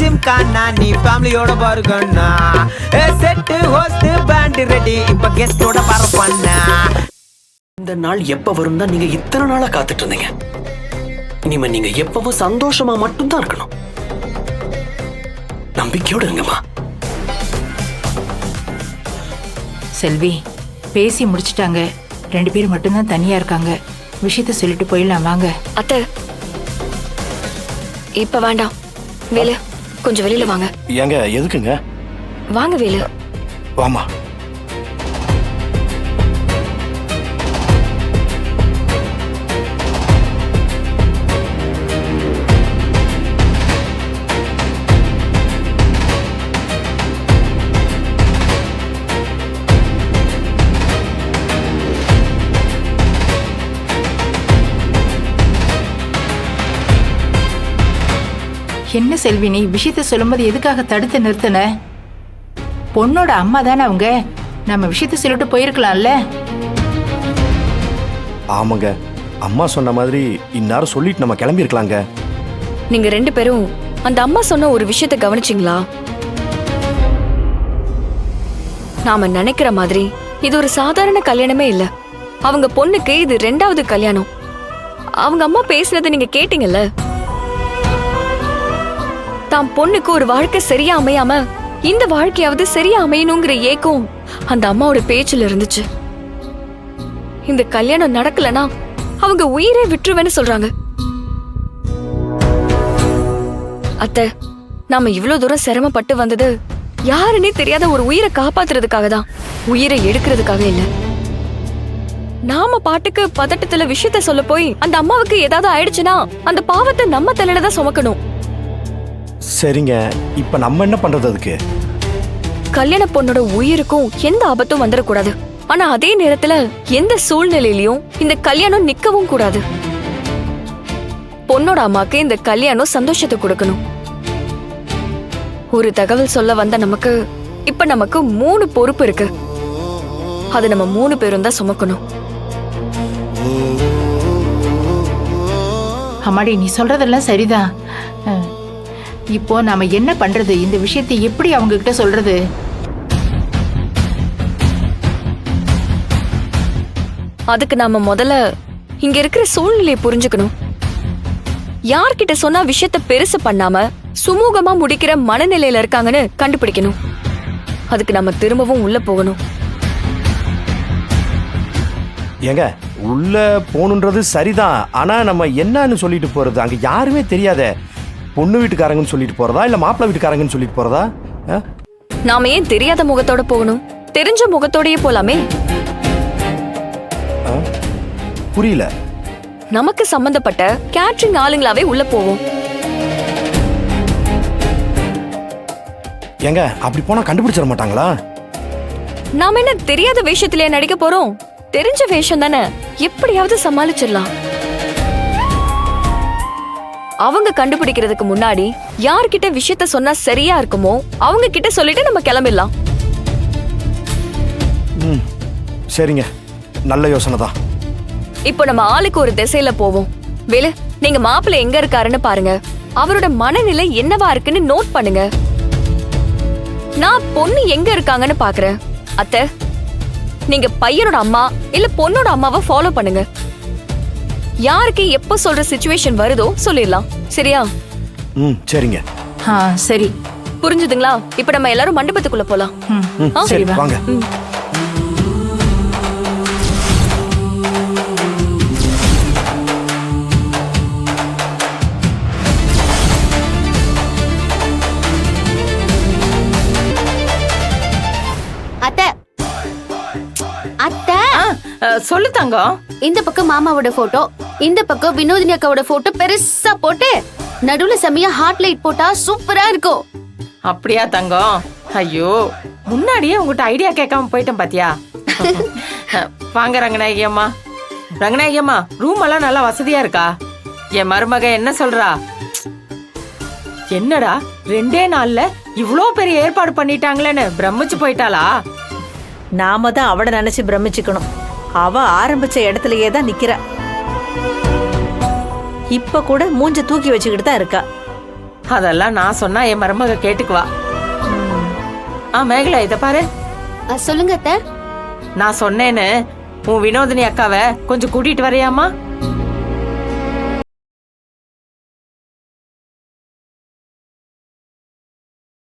ஜிம்கானா நீ ஃபேமிலியோட பாருங்கண்ணா. செட்டு ஹோஸ்ட் பேண்ட் ரெடி இப்ப கெஸ்டோட பரப்பண்ணா. இந்த நாள் எப்ப வரும் தான் நீங்க இத்தனை நாளா காத்துட்டு இருந்தீங்க. இனிமே நீங்க எப்பவும் சந்தோஷமா மட்டும்தான் இருக்கணும். நம்பிக்கையோட இருங்கம்மா. செல்வி பேசி முடிச்சிட்டாங்க. 2 பேர் மட்டும்தான் தனியா இருக்காங்க. விஷயத்த சொல்லிட்டு போயிடலாம் வாங்க. அத்தை இப்ப வேண்டாம். வேலு கொஞ்சம் வெளியில வாங்க. ஏங்க எதுக்குங்க? வாங்க வேலு. வாமா. என்ன செல்வி நீ விஷயத்த சொல்லும்போது எதுக்காக தடுத்து நிறுத்தின? பொண்ணோட அம்மா தானே அவங்க. நம்ம விஷயத்த சொல்லிட்டு போயிருக்கலாம்ல. ஆமாங்க, அம்மா சொன்ன மாதிரி இந்நேரம் சொல்லிட்டு நம்ம கிளம்பி இருக்கலாங்க. நீங்க 2 பேரும் அந்த அம்மா சொன்ன ஒரு விஷயத்தை கவனிச்சிங்களா? நாம நினைக்கிற மாதிரி இது ஒரு சாதாரண கல்யாணமே இல்ல. அவங்க பொண்ணுக்கு இது 2வது கல்யாணம். அவங்க அம்மா பேசினதை நீங்க கேட்டீங்கல்ல. தான் பொண்ணுக்கு ஒரு வாழ்க்கை சரியா அமையாம இந்த வாழ்க்கையாவது சரியா அமையணுங்கிற ஏக்கம் அந்த அம்மாவோட பேச்சுல இருந்துச்சு. இந்த கல்யாணம் நடக்கலனா அவங்க உயிரை விட்டுருவேன்னு சொல்றாங்க. அத்தை நாம இவ்வளவு தூரம் சிரமப்பட்டு வந்தது யாருன்னே தெரியாத ஒரு உயிரை காப்பாத்துறதுக்காக தான், உயிரை எடுக்கிறதுக்காக இல்ல. நாம பாட்டுக்கு பதட்டத்துல விஷயத்த சொல்ல போய் அந்த அம்மாவுக்கு ஏதாவது ஆயிடுச்சுன்னா அந்த பாவத்தை நம்ம தலையில தான் சுமக்கணும். சரிங்க, இப்ப நம்ம என்ன பண்றது? அதுக்கு கல்யாண பொண்ணோட உயிருக்கும் எந்த ஆபத்தும் வந்துடக்கூடாது. ஆனா அதே நேரத்துல எந்த சூழ்நிலையிலயும் இந்த கல்யாணம் நிக்கவும் கூடாது. பொண்ணோட அம்மாக்கு இந்த கல்யாணம் சந்தோஷத்தை கொடுக்கணும். ஒரு தகவல் சொல்ல வந்த நமக்கு இப்ப நமக்கு 3 பொறுப்பு இருக்கு. அது நம்ம 3 பேரும் தான் சுமக்கணும். அம்மாடி நீ சொல்றதெல்லாம் சரிதான். இப்போ நாம என்ன பண்றது? இந்த விஷயத்தை எப்படி அவங்க கிட்ட சொல்றது? அதுக்கு நாம முதல்ல இங்க இருக்கிற சூழ்நிலையை புரிஞ்சுக்கணும். யார்கிட்ட சொன்னா விஷயத்த பெருசு பண்ணாம சுமூகமா முடிக்கிற மனநிலையில இருக்காங்கன்னு கண்டுபிடிக்கணும். அதுக்கு நம்ம திரும்பவும் உள்ள போகணும். ஏங்க உள்ள போகணுன்றது சரிதான். ஆனா நம்ம என்னன்னு சொல்லிட்டு போறது? அங்க யாருமே தெரியாத. பொண்ணு வீட்டுக்காரங்கன்னு சொல்லிட்டு போறதா இல்ல மாப்பிள்ளை வீட்டுக்காரங்கன்னு சொல்லிட்டு போறதா? நாம ஏன் தெரியாத முகத்தோட போகணும்? தெரிஞ்ச முகத்தோடயே போலாமே. புரியல. நமக்கு சம்பந்தப்பட்ட கேட்டரிங் ஆளுங்களாவே உள்ள போவோம். ஏங்க அப்படி போனா கண்டுபிடிச்சிட மாட்டாங்களா? நாம என்ன தெரியாத வேஷத்திலே நடிக்க போறோம்? தெரிஞ்ச வேஷம் தானே, எப்படியாவது சமாளிச்சிடலாம். அவங்க கண்டுபிடிக்கிறதுக்கு முன்னாடி யார்கிட்ட விஷயத்த சொன்னா சரியா இருக்குமோ அவங்க கிட்ட சொல்லிட்டு நம்ம கிளம்பிடலாம். சரிங்க, நல்ல யோசனை தான். இப்போ நம்ம ஆளுக்கு ஒரு திசையில போவோம். வேலு நீங்க மாப்பிள்ளை எங்க இருக்காருன்னு பாருங்க. அவரோட மனநிலை என்னவா இருக்குன்னு நோட் பண்ணுங்க. நான் பொண்ணு எங்க இருக்காங்கன்னு பாக்குறேன். அத்தை நீங்க பையனோட அம்மா இல்ல பொண்ணோட அம்மாவை ஃபாலோ பண்ணுங்க. யாருக்கு எப்ப சொல்ற சிச்சுவேஷன் வருதோ சொல்லிடலாம். சரியா? சரிங்க. சரி புரிஞ்சுதுங்களா? இப்ப நம்ம எல்லாரும் மண்டபத்துக்குள்ள போலாம். சரி வாங்க. அத்தை அத்தை சொல்லு தங்கம். இந்த பக்கம் மாமாவோட போட்டோ, இந்த பக்கம் வினோதினி அக்காவோட போட்டோ பெருசா போட்டு நடுவுல செம்மையா ஹார்ட் லைட் போட்டா சூப்பரா இருக்கும். அப்படியா தங்கம்? ஐயோ முன்னாடியே உங்ககிட்ட ஐடியா கேட்காம போயிட்டேன் பாத்தியா? வாங்க ரங்கநாயகி அம்மா. ரங்கநாயகி அம்மா ரூம் எல்லாம் நல்லா வசதியா இருக்கா? என் மருமக என்ன சொல்றா? என்னடா 2 நாள்ல இவ்ளோ பெரிய ஏற்பாடு பண்ணிட்டாங்களேன்னு பிரமிச்சு போயிட்டாளா? நாம தான் அவளை நினைச்சு பிரமிச்சுக்கணும். அவ ஆரம்பிச்ச இடத்துலயே தான் நிக்கிறா. இப்ப கூட மூஞ்ச தூக்கி வச்சுக்கிட்டு தான் இருக்கா. அதெல்லாம் நான் சொன்னா என் மருமக கேட்டுக்குவா. மேகலா இத பாரு, சொல்லுங்க அத்தை. நான் சொன்னேன்னு உன் வினோதினி அக்காவை கொஞ்சம் கூட்டிட்டு வரையாமா?